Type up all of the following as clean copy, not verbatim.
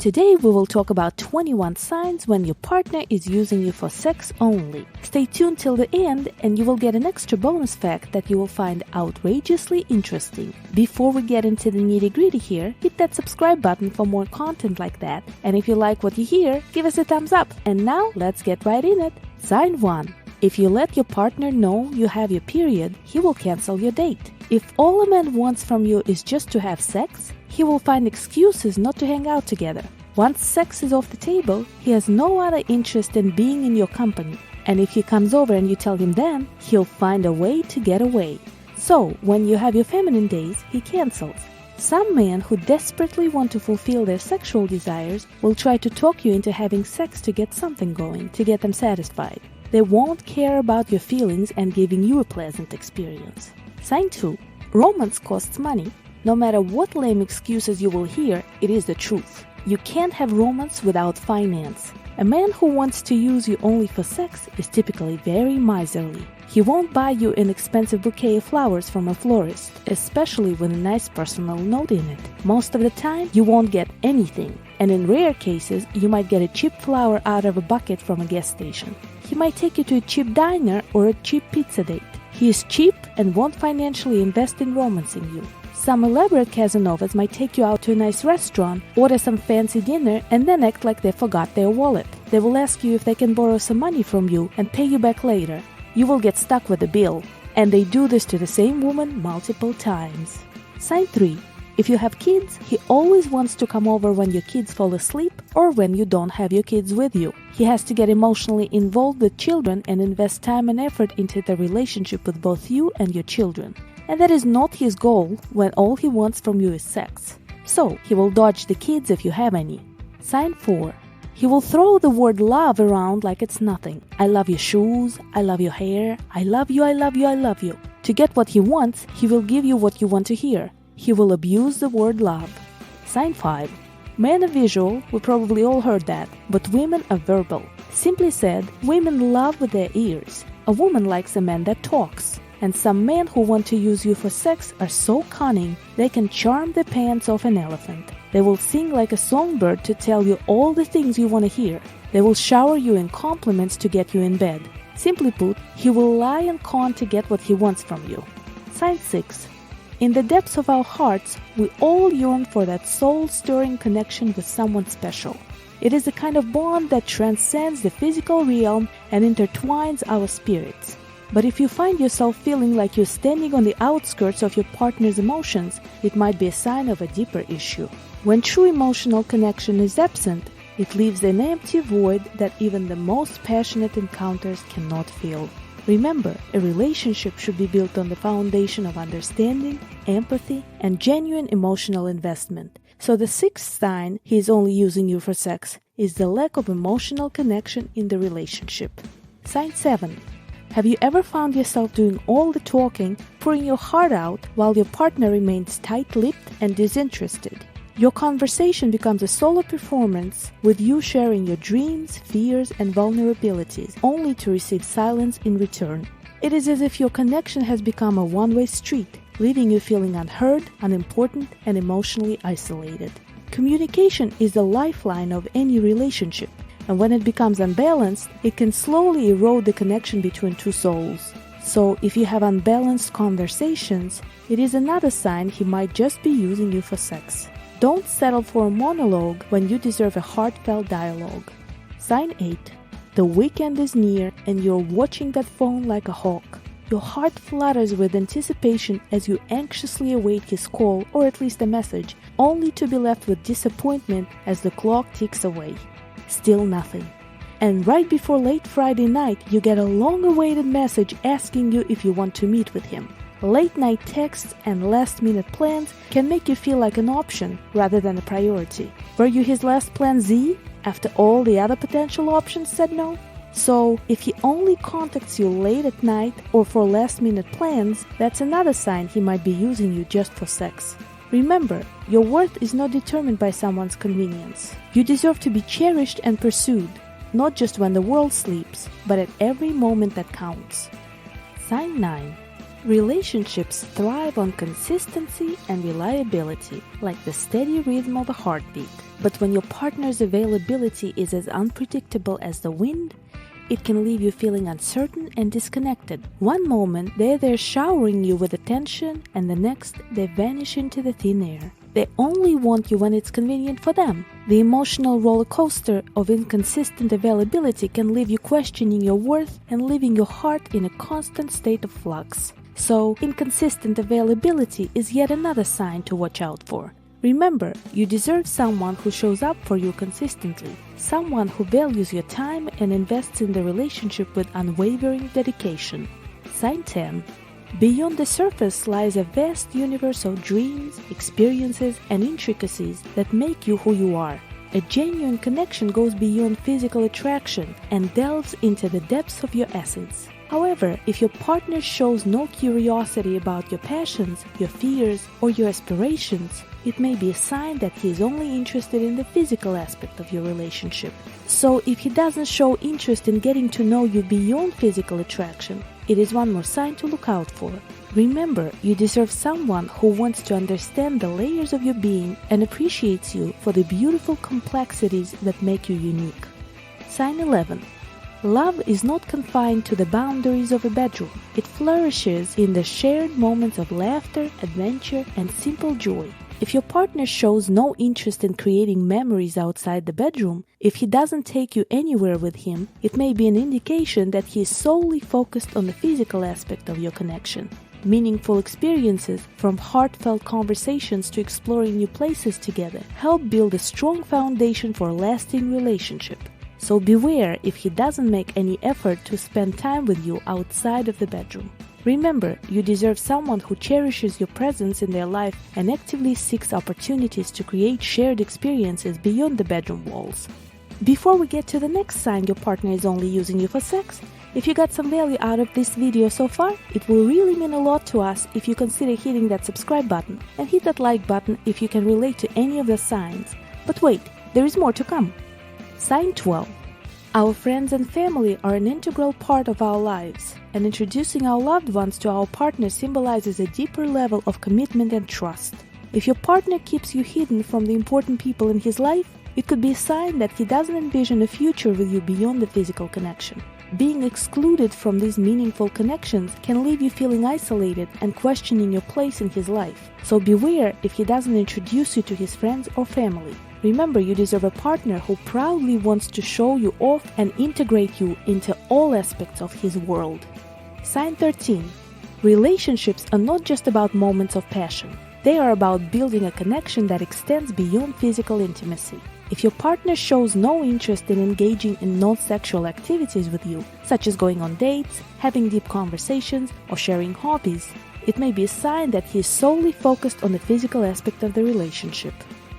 Today we will talk about 21 signs when your partner is using you for sex only. Stay tuned till the end and you will get an extra bonus fact that you will find outrageously interesting. Before we get into the nitty-gritty here, hit that subscribe button for more content like that. And if you like what you hear, give us a thumbs up. And now let's get right in it. Sign 1. If you let your partner know you have your period, he will cancel your date. If all a man wants from you is just to have sex, he will find excuses not to hang out together. Once sex is off the table, he has no other interest in being in your company. And if he comes over and you tell him then, he'll find a way to get away. So, when you have your feminine days, he cancels. Some men who desperately want to fulfill their sexual desires will try to talk you into having sex to get something going, to get them satisfied. They won't care about your feelings and giving you a pleasant experience. Sign 2. Romance costs money. No matter what lame excuses you will hear, it is the truth. You can't have romance without finance. A man who wants to use you only for sex is typically very miserly. He won't buy you an expensive bouquet of flowers from a florist, especially with a nice personal note in it. Most of the time, you won't get anything, and in rare cases, you might get a cheap flower out of a bucket from a gas station. He might take you to a cheap diner or a cheap pizza date. He is cheap and won't financially invest in romancing you. Some elaborate Casanovas might take you out to a nice restaurant, order some fancy dinner, and then act like they forgot their wallet. They will ask you if they can borrow some money from you and pay you back later. You will get stuck with the bill. And they do this to the same woman multiple times. Sign 3. If you have kids, he always wants to come over when your kids fall asleep or when you don't have your kids with you. He has to get emotionally involved with children and invest time and effort into the relationship with both you and your children. And that is not his goal when all he wants from you is sex. So, he will dodge the kids if you have any. Sign 4. He will throw the word love around like it's nothing. I love your shoes, I love your hair, I love you, I love you, I love you. To get what he wants, he will give you what you want to hear. He will abuse the word love. Sign 5. Men are visual, we probably all heard that, but women are verbal. Simply said, women love with their ears. A woman likes a man that talks. And some men who want to use you for sex are so cunning, they can charm the pants off an elephant. They will sing like a songbird to tell you all the things you want to hear. They will shower you in compliments to get you in bed. Simply put, he will lie and con to get what he wants from you. Sign 6. In the depths of our hearts, we all yearn for that soul-stirring connection with someone special. It is a kind of bond that transcends the physical realm and intertwines our spirits. But if you find yourself feeling like you're standing on the outskirts of your partner's emotions, it might be a sign of a deeper issue. When true emotional connection is absent, it leaves an empty void that even the most passionate encounters cannot fill. Remember, a relationship should be built on the foundation of understanding, empathy, and genuine emotional investment. So the 6th sign he is only using you for sex is the lack of emotional connection in the relationship. Sign 7. Have you ever found yourself doing all the talking, pouring your heart out, while your partner remains tight-lipped and disinterested? Your conversation becomes a solo performance, with you sharing your dreams, fears, and vulnerabilities, only to receive silence in return. It is as if your connection has become a one-way street, leaving you feeling unheard, unimportant, and emotionally isolated. Communication is the lifeline of any relationship. And when it becomes unbalanced, it can slowly erode the connection between two souls. So, if you have unbalanced conversations, it is another sign he might just be using you for sex. Don't settle for a monologue when you deserve a heartfelt dialogue. Sign 8. The weekend is near and you're watching that phone like a hawk. Your heart flutters with anticipation as you anxiously await his call or at least a message, only to be left with disappointment as the clock ticks away. Still nothing. And right before late Friday night, you get a long-awaited message asking you if you want to meet with him. Late-night texts and last-minute plans can make you feel like an option rather than a priority. Were you his last plan Z after all the other potential options said no? So, if he only contacts you late at night or for last-minute plans, that's another sign he might be using you just for sex. Remember, your worth is not determined by someone's convenience. You deserve to be cherished and pursued, not just when the world sleeps, but at every moment that counts. Sign 9. Relationships thrive on consistency and reliability, like the steady rhythm of a heartbeat. But when your partner's availability is as unpredictable as the wind, it can leave you feeling uncertain and disconnected. One moment, they're there showering you with attention, and the next, they vanish into the thin air. They only want you when it's convenient for them. The emotional roller coaster of inconsistent availability can leave you questioning your worth and leaving your heart in a constant state of flux. So, inconsistent availability is yet another sign to watch out for. Remember, you deserve someone who shows up for you consistently, someone who values your time and invests in the relationship with unwavering dedication. Sign 10. Beyond the surface lies a vast universe of dreams, experiences, and intricacies that make you who you are. A genuine connection goes beyond physical attraction and delves into the depths of your essence. However, if your partner shows no curiosity about your passions, your fears, or your aspirations, it may be a sign that he is only interested in the physical aspect of your relationship. So, if he doesn't show interest in getting to know you beyond physical attraction, it is one more sign to look out for. Remember, you deserve someone who wants to understand the layers of your being and appreciates you for the beautiful complexities that make you unique. Sign 11. Love is not confined to the boundaries of a bedroom. It flourishes in the shared moments of laughter, adventure, and simple joy. If your partner shows no interest in creating memories outside the bedroom, if he doesn't take you anywhere with him, it may be an indication that he is solely focused on the physical aspect of your connection. Meaningful experiences, from heartfelt conversations to exploring new places together, help build a strong foundation for a lasting relationship. So beware if he doesn't make any effort to spend time with you outside of the bedroom. Remember, you deserve someone who cherishes your presence in their life and actively seeks opportunities to create shared experiences beyond the bedroom walls. Before we get to the next sign your partner is only using you for sex, if you got some value out of this video so far, it will really mean a lot to us if you consider hitting that subscribe button and hit that like button if you can relate to any of the signs. But wait, there is more to come. Sign 12. Our friends and family are an integral part of our lives, and introducing our loved ones to our partner symbolizes a deeper level of commitment and trust. If your partner keeps you hidden from the important people in his life, it could be a sign that he doesn't envision a future with you beyond the physical connection. Being excluded from these meaningful connections can leave you feeling isolated and questioning your place in his life. So beware if he doesn't introduce you to his friends or family. Remember, you deserve a partner who proudly wants to show you off and integrate you into all aspects of his world. Sign 13. Relationships are not just about moments of passion. They are about building a connection that extends beyond physical intimacy. If your partner shows no interest in engaging in non-sexual activities with you, such as going on dates, having deep conversations, or sharing hobbies, it may be a sign that he is solely focused on the physical aspect of the relationship.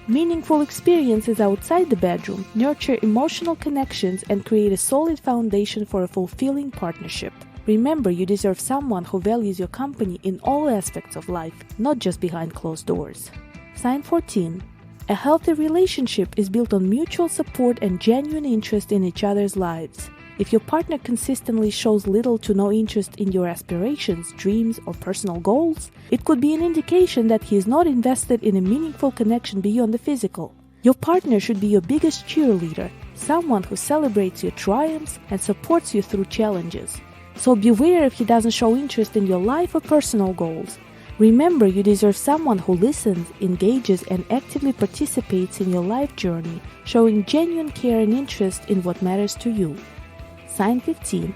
Meaningful experiences outside the bedroom nurture emotional connections and create a solid foundation for a fulfilling partnership. Remember, you deserve someone who values your company in all aspects of life, not just behind closed doors. Sign 14. A healthy relationship is built on mutual support and genuine interest in each other's lives. If your partner consistently shows little to no interest in your aspirations, dreams, or personal goals, it could be an indication that he is not invested in a meaningful connection beyond the physical. Your partner should be your biggest cheerleader, someone who celebrates your triumphs and supports you through challenges. So beware if he doesn't show interest in your life or personal goals. Remember, you deserve someone who listens, engages, and actively participates in your life journey, showing genuine care and interest in what matters to you. Sign 15.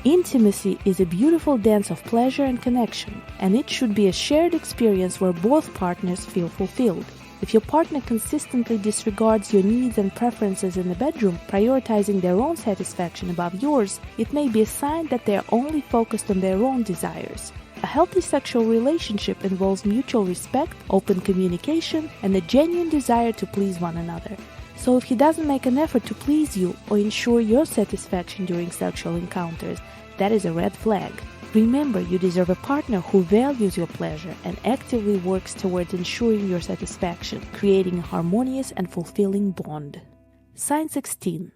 Intimacy is a beautiful dance of pleasure and connection, and it should be a shared experience where both partners feel fulfilled. If your partner consistently disregards your needs and preferences in the bedroom, prioritizing their own satisfaction above yours, it may be a sign that they are only focused on their own desires. A healthy sexual relationship involves mutual respect, open communication, and a genuine desire to please one another. So if he doesn't make an effort to please you or ensure your satisfaction during sexual encounters, that is a red flag. Remember, you deserve a partner who values your pleasure and actively works towards ensuring your satisfaction, creating a harmonious and fulfilling bond. Sign 16.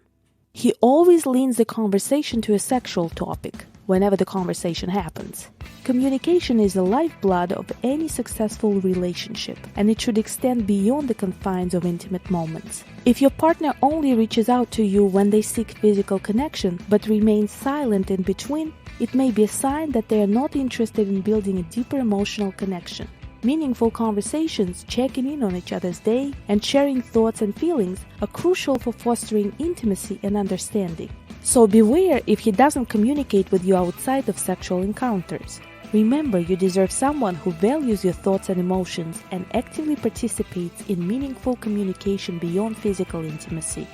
He always leans the conversation to a sexual topic. whenever the conversation happens. Communication is the lifeblood of any successful relationship, and it should extend beyond the confines of intimate moments. If your partner only reaches out to you when they seek physical connection but remains silent in between, it may be a sign that they are not interested in building a deeper emotional connection. Meaningful conversations, checking in on each other's day, and sharing thoughts and feelings are crucial for fostering intimacy and understanding. So beware if he doesn't communicate with you outside of sexual encounters. Remember, you deserve someone who values your thoughts and emotions and actively participates in meaningful communication beyond physical intimacy.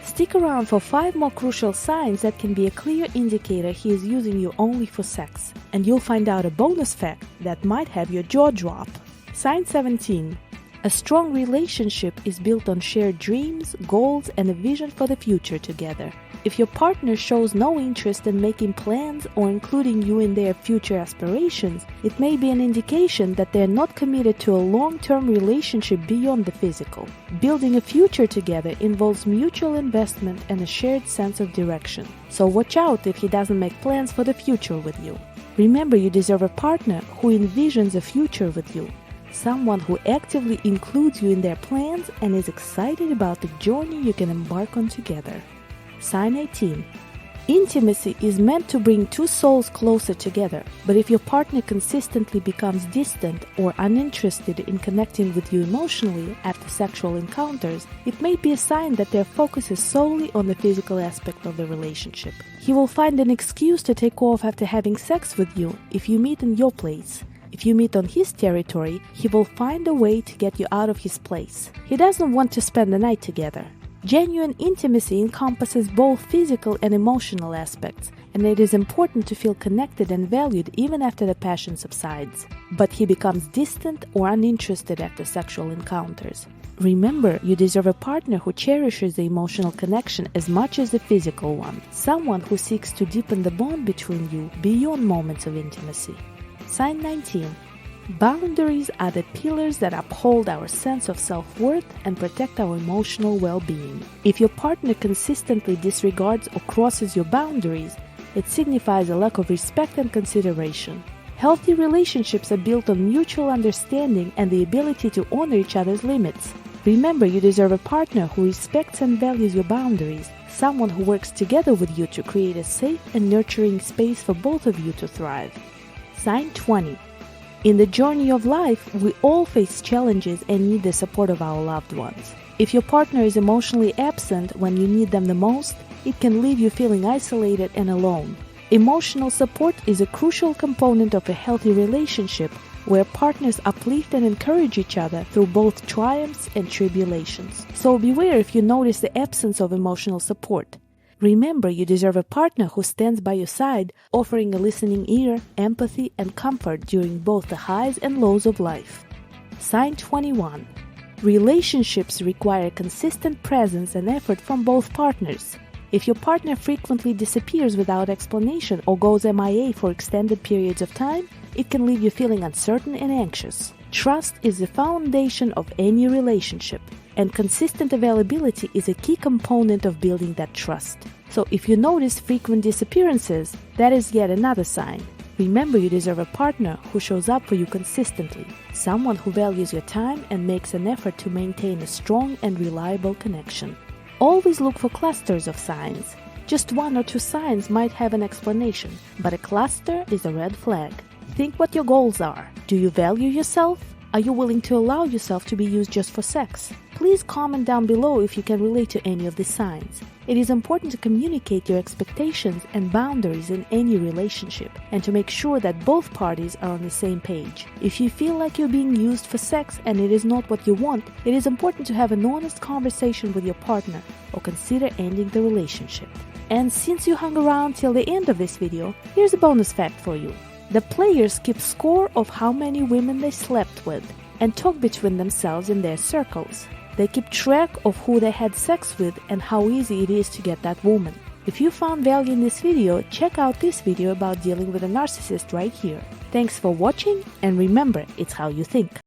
Stick around for 5 more crucial signs that can be a clear indicator he is using you only for sex, and you'll find out a bonus fact that might have your jaw drop. Sign 17. A strong relationship is built on shared dreams, goals, and a vision for the future together. If your partner shows no interest in making plans or including you in their future aspirations, it may be an indication that they are not committed to a long-term relationship beyond the physical. Building a future together involves mutual investment and a shared sense of direction. So watch out if he doesn't make plans for the future with you. Remember, you deserve a partner who envisions a future with you. Someone who actively includes you in their plans and is excited about the journey you can embark on together. Sign 18. Intimacy is meant to bring 2 souls closer together, but if your partner consistently becomes distant or uninterested in connecting with you emotionally after sexual encounters, it may be a sign that their focus is solely on the physical aspect of the relationship. He will find an excuse to take off after having sex with you if you meet in your place. If you meet on his territory, he will find a way to get you out of his place. He doesn't want to spend the night together. Genuine intimacy encompasses both physical and emotional aspects, and it is important to feel connected and valued even after the passion subsides. But he becomes distant or uninterested after sexual encounters. Remember, you deserve a partner who cherishes the emotional connection as much as the physical one, someone who seeks to deepen the bond between you beyond moments of intimacy. Sign 19. Boundaries are the pillars that uphold our sense of self-worth and protect our emotional well-being. If your partner consistently disregards or crosses your boundaries, it signifies a lack of respect and consideration. Healthy relationships are built on mutual understanding and the ability to honor each other's limits. Remember, you deserve a partner who respects and values your boundaries, someone who works together with you to create a safe and nurturing space for both of you to thrive. Sign 20. In the journey of life, we all face challenges and need the support of our loved ones. If your partner is emotionally absent when you need them the most, it can leave you feeling isolated and alone. Emotional support is a crucial component of a healthy relationship where partners uplift and encourage each other through both triumphs and tribulations. So beware if you notice the absence of emotional support. Remember, you deserve a partner who stands by your side, offering a listening ear, empathy, and comfort during both the highs and lows of life. Sign 21. Relationships require consistent presence and effort from both partners. If your partner frequently disappears without explanation or goes MIA for extended periods of time, it can leave you feeling uncertain and anxious. Trust is the foundation of any relationship, and consistent availability is a key component of building that trust. So if you notice frequent disappearances, that is yet another sign. Remember, you deserve a partner who shows up for you consistently, someone who values your time and makes an effort to maintain a strong and reliable connection. Always look for clusters of signs. Just 1 or 2 signs might have an explanation, but a cluster is a red flag. Think what your goals are. Do you value yourself? Are you willing to allow yourself to be used just for sex? Please comment down below if you can relate to any of these signs. It is important to communicate your expectations and boundaries in any relationship and to make sure that both parties are on the same page. If you feel like you're being used for sex and it is not what you want, it is important to have an honest conversation with your partner or consider ending the relationship. And since you hung around till the end of this video, here's a bonus fact for you. The players keep score of how many women they slept with and talk between themselves in their circles. They keep track of who they had sex with and how easy it is to get that woman. If you found value in this video, check out this video about dealing with a narcissist right here. Thanks for watching, and remember, it's how you think.